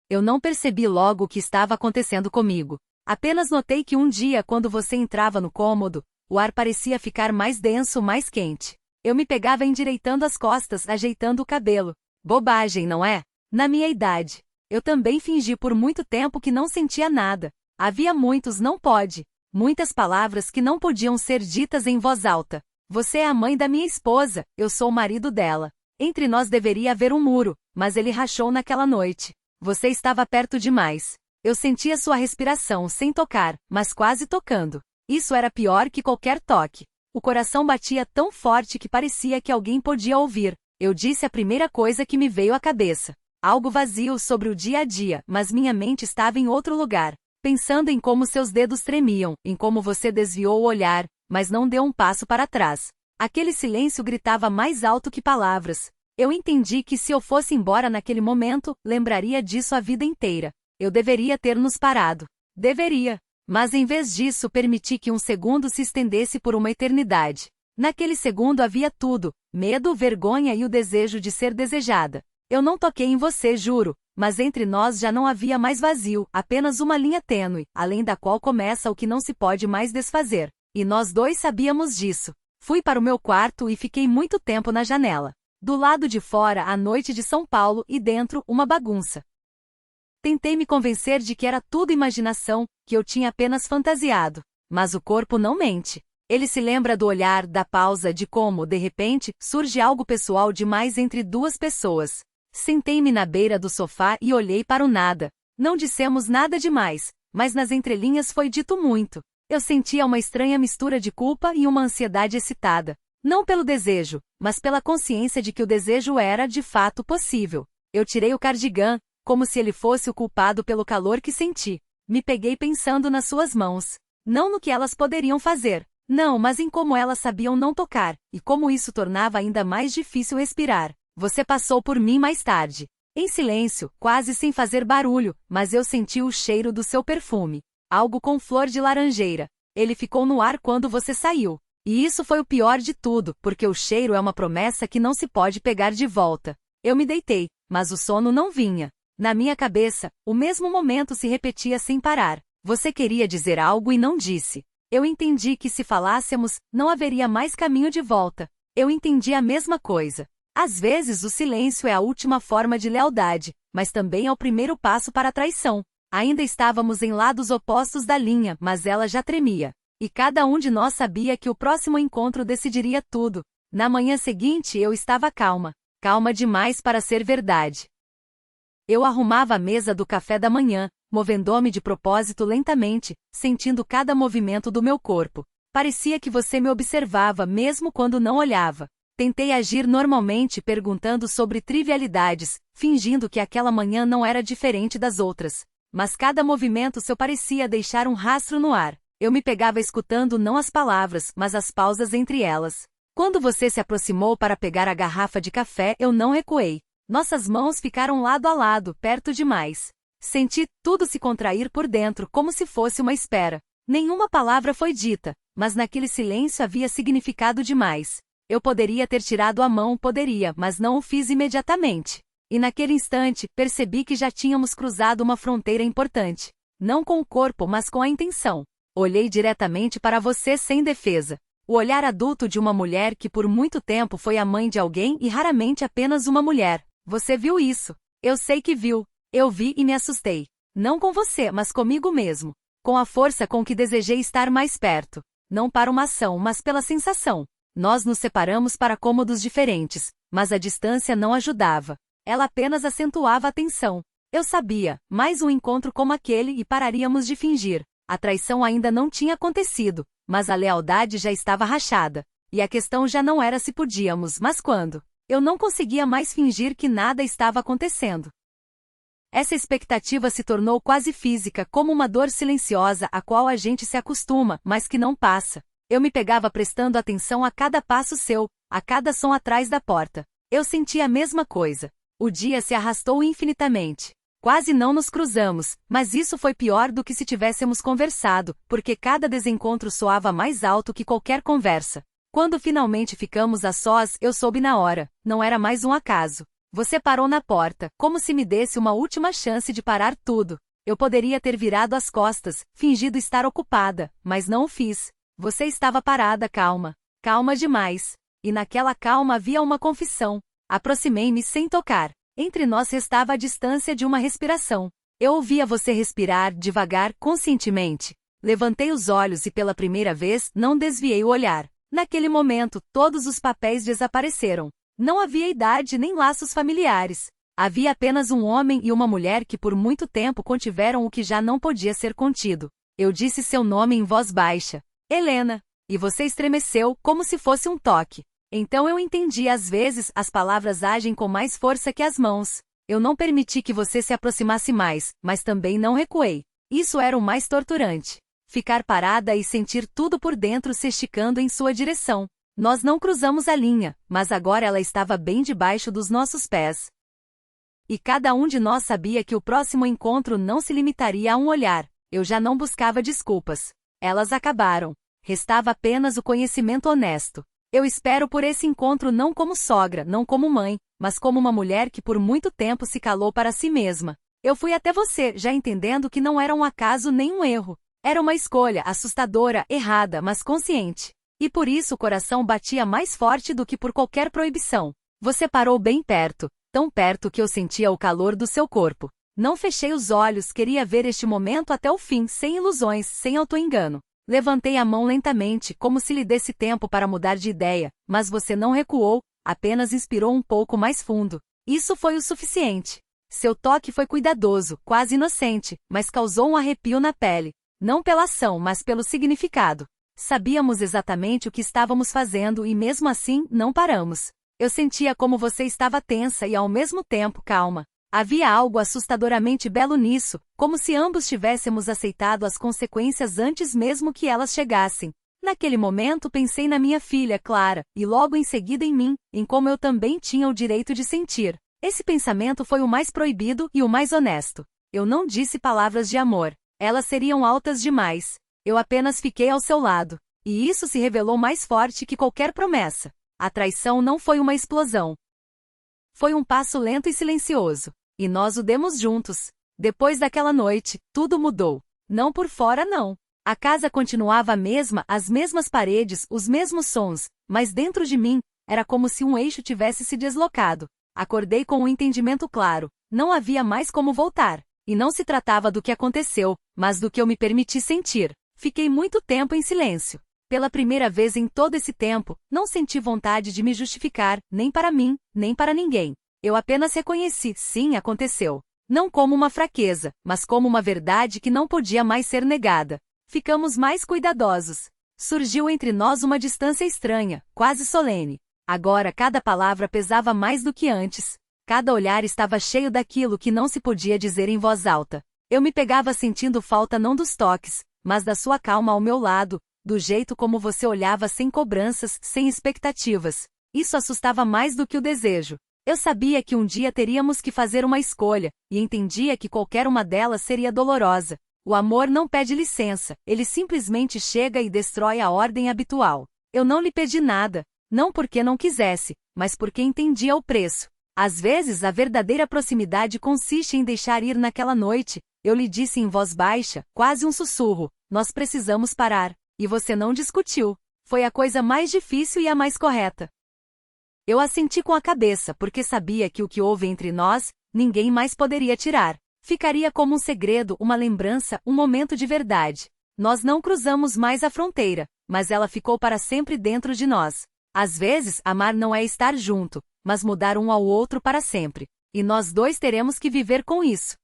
Eu não percebi logo o que estava acontecendo comigo. Apenas notei que um dia, quando você entrava no cômodo, o ar parecia ficar mais denso, mais quente. Eu me pegava endireitando as costas, ajeitando o cabelo. Bobagem, não é? Na minha idade. Eu também fingi por muito tempo que não sentia nada. Havia muitos não pode. Muitas palavras que não podiam ser ditas em voz alta. Você é a mãe da minha esposa, eu sou o marido dela. Entre nós deveria haver um muro, mas ele rachou naquela noite. Você estava perto demais. Eu sentia sua respiração sem tocar, mas quase tocando. Isso era pior que qualquer toque. O coração batia tão forte que parecia que alguém podia ouvir. Eu disse a primeira coisa que me veio à cabeça. Algo vazio sobre o dia a dia, mas minha mente estava em outro lugar. Pensando em como seus dedos tremiam, em como você desviou o olhar, mas não deu um passo para trás. Aquele silêncio gritava mais alto que palavras. Eu entendi que se eu fosse embora naquele momento, lembraria disso a vida inteira. Eu deveria ter nos parado. Deveria. Mas em vez disso permiti que um segundo se estendesse por uma eternidade. Naquele segundo havia tudo: medo, vergonha e o desejo de ser desejada. Eu não toquei em você, juro, mas entre nós já não havia mais vazio, apenas uma linha tênue, além da qual começa o que não se pode mais desfazer. E nós dois sabíamos disso. Fui para o meu quarto e fiquei muito tempo na janela. Do lado de fora, a noite de São Paulo, e dentro, uma bagunça. Tentei me convencer de que era tudo imaginação, que eu tinha apenas fantasiado. Mas o corpo não mente. Ele se lembra do olhar, da pausa, de como, de repente, surge algo pessoal demais entre duas pessoas. Sentei-me na beira do sofá e olhei para o nada. Não dissemos nada demais, mas nas entrelinhas foi dito muito. Eu sentia uma estranha mistura de culpa e uma ansiedade excitada. Não pelo desejo, mas pela consciência de que o desejo era, de fato, possível. Eu tirei o cardigã, como se ele fosse o culpado pelo calor que senti. Me peguei pensando nas suas mãos. Não no que elas poderiam fazer. Não, mas em como elas sabiam não tocar, e como isso tornava ainda mais difícil respirar. Você passou por mim mais tarde. Em silêncio, quase sem fazer barulho, mas eu senti o cheiro do seu perfume. Algo com flor de laranjeira. Ele ficou no ar quando você saiu. E isso foi o pior de tudo, porque o cheiro é uma promessa que não se pode pegar de volta. Eu me deitei, mas o sono não vinha. Na minha cabeça, o mesmo momento se repetia sem parar. Você queria dizer algo e não disse. Eu entendi que se falássemos, não haveria mais caminho de volta. Eu entendi a mesma coisa. Às vezes o silêncio é a última forma de lealdade, mas também é o primeiro passo para a traição. Ainda estávamos em lados opostos da linha, mas ela já tremia. E cada um de nós sabia que o próximo encontro decidiria tudo. Na manhã seguinte eu estava calma. Calma demais para ser verdade. Eu arrumava a mesa do café da manhã, movendo-me de propósito lentamente, sentindo cada movimento do meu corpo. Parecia que você me observava mesmo quando não olhava. Tentei agir normalmente perguntando sobre trivialidades, fingindo que aquela manhã não era diferente das outras. Mas cada movimento seu parecia deixar um rastro no ar. Eu me pegava escutando não as palavras, mas as pausas entre elas. Quando você se aproximou para pegar a garrafa de café, eu não recuei. Nossas mãos ficaram lado a lado, perto demais. Senti tudo se contrair por dentro, como se fosse uma espera. Nenhuma palavra foi dita, mas naquele silêncio havia significado demais. Eu poderia ter tirado a mão, mas não o fiz imediatamente. E naquele instante, percebi que já tínhamos cruzado uma fronteira importante. Não com o corpo, mas com a intenção. Olhei diretamente para você sem defesa. O olhar adulto de uma mulher que por muito tempo foi a mãe de alguém e raramente apenas uma mulher. Você viu isso. Eu sei que viu. Eu vi e me assustei. Não com você, mas comigo mesmo. Com a força com que desejei estar mais perto. Não para uma ação, mas pela sensação. Nós nos separamos para cômodos diferentes, mas a distância não ajudava. Ela apenas acentuava a tensão. Eu sabia, mais um encontro como aquele e pararíamos de fingir. A traição ainda não tinha acontecido, mas a lealdade já estava rachada. E a questão já não era se podíamos, mas quando. Eu não conseguia mais fingir que nada estava acontecendo. Essa expectativa se tornou quase física, como uma dor silenciosa a qual a gente se acostuma, mas que não passa. Eu me pegava prestando atenção a cada passo seu, a cada som atrás da porta. Eu sentia a mesma coisa. O dia se arrastou infinitamente. Quase não nos cruzamos, mas isso foi pior do que se tivéssemos conversado, porque cada desencontro soava mais alto que qualquer conversa. Quando finalmente ficamos a sós, eu soube na hora, não era mais um acaso. Você parou na porta, como se me desse uma última chance de parar tudo. Eu poderia ter virado as costas, fingido estar ocupada, mas não o fiz. Você estava parada, calma. Calma demais. E naquela calma havia uma confissão. Aproximei-me sem tocar. Entre nós restava a distância de uma respiração. Eu ouvia você respirar devagar, conscientemente. Levantei os olhos e pela primeira vez não desviei o olhar. Naquele momento, todos os papéis desapareceram. Não havia idade nem laços familiares. Havia apenas um homem e uma mulher que por muito tempo contiveram o que já não podia ser contido. Eu disse seu nome em voz baixa. Helena. E você estremeceu, como se fosse um toque. Então eu entendi, às vezes, as palavras agem com mais força que as mãos. Eu não permiti que você se aproximasse mais, mas também não recuei. Isso era o mais torturante. Ficar parada e sentir tudo por dentro se esticando em sua direção. Nós não cruzamos a linha, mas agora ela estava bem debaixo dos nossos pés. E cada um de nós sabia que o próximo encontro não se limitaria a um olhar. Eu já não buscava desculpas. Elas acabaram. Restava apenas o conhecimento honesto. Eu espero por esse encontro não como sogra, não como mãe, mas como uma mulher que por muito tempo se calou para si mesma. Eu fui até você, já entendendo que não era um acaso nem um erro. Era uma escolha assustadora, errada, mas consciente. E por isso o coração batia mais forte do que por qualquer proibição. Você parou bem perto. Tão perto que eu sentia o calor do seu corpo. Não fechei os olhos, queria ver este momento até o fim, sem ilusões, sem autoengano. Levantei a mão lentamente, como se lhe desse tempo para mudar de ideia, mas você não recuou, apenas inspirou um pouco mais fundo. Isso foi o suficiente. Seu toque foi cuidadoso, quase inocente, mas causou um arrepio na pele. Não pela ação, mas pelo significado. Sabíamos exatamente o que estávamos fazendo e mesmo assim, não paramos. Eu sentia como você estava tensa e ao mesmo tempo calma. Havia algo assustadoramente belo nisso, como se ambos tivéssemos aceitado as consequências antes mesmo que elas chegassem. Naquele momento pensei na minha filha, Clara, e logo em seguida em mim, em como eu também tinha o direito de sentir. Esse pensamento foi o mais proibido e o mais honesto. Eu não disse palavras de amor. Elas seriam altas demais. Eu apenas fiquei ao seu lado. E isso se revelou mais forte que qualquer promessa. A traição não foi uma explosão. Foi um passo lento e silencioso. E nós o demos juntos. Depois daquela noite, tudo mudou. Não por fora, não. A casa continuava a mesma, as mesmas paredes, os mesmos sons, mas dentro de mim, era como se um eixo tivesse se deslocado. Acordei com um entendimento claro. Não havia mais como voltar. E não se tratava do que aconteceu, mas do que eu me permiti sentir. Fiquei muito tempo em silêncio. Pela primeira vez em todo esse tempo, não senti vontade de me justificar, nem para mim, nem para ninguém. Eu apenas reconheci, sim, aconteceu. Não como uma fraqueza, mas como uma verdade que não podia mais ser negada. Ficamos mais cuidadosos. Surgiu entre nós uma distância estranha, quase solene. Agora cada palavra pesava mais do que antes. Cada olhar estava cheio daquilo que não se podia dizer em voz alta. Eu me pegava sentindo falta não dos toques, mas da sua calma ao meu lado, do jeito como você olhava sem cobranças, sem expectativas. Isso assustava mais do que o desejo. Eu sabia que um dia teríamos que fazer uma escolha, e entendia que qualquer uma delas seria dolorosa. O amor não pede licença, ele simplesmente chega e destrói a ordem habitual. Eu não lhe pedi nada, não porque não quisesse, mas porque entendia o preço. Às vezes a verdadeira proximidade consiste em deixar ir naquela noite. Eu lhe disse em voz baixa, quase um sussurro, nós precisamos parar. E você não discutiu. Foi a coisa mais difícil e a mais correta. Eu assenti com a cabeça porque sabia que o que houve entre nós, ninguém mais poderia tirar. Ficaria como um segredo, uma lembrança, um momento de verdade. Nós não cruzamos mais a fronteira, mas ela ficou para sempre dentro de nós. Às vezes, amar não é estar junto, mas mudar um ao outro para sempre. E nós dois teremos que viver com isso.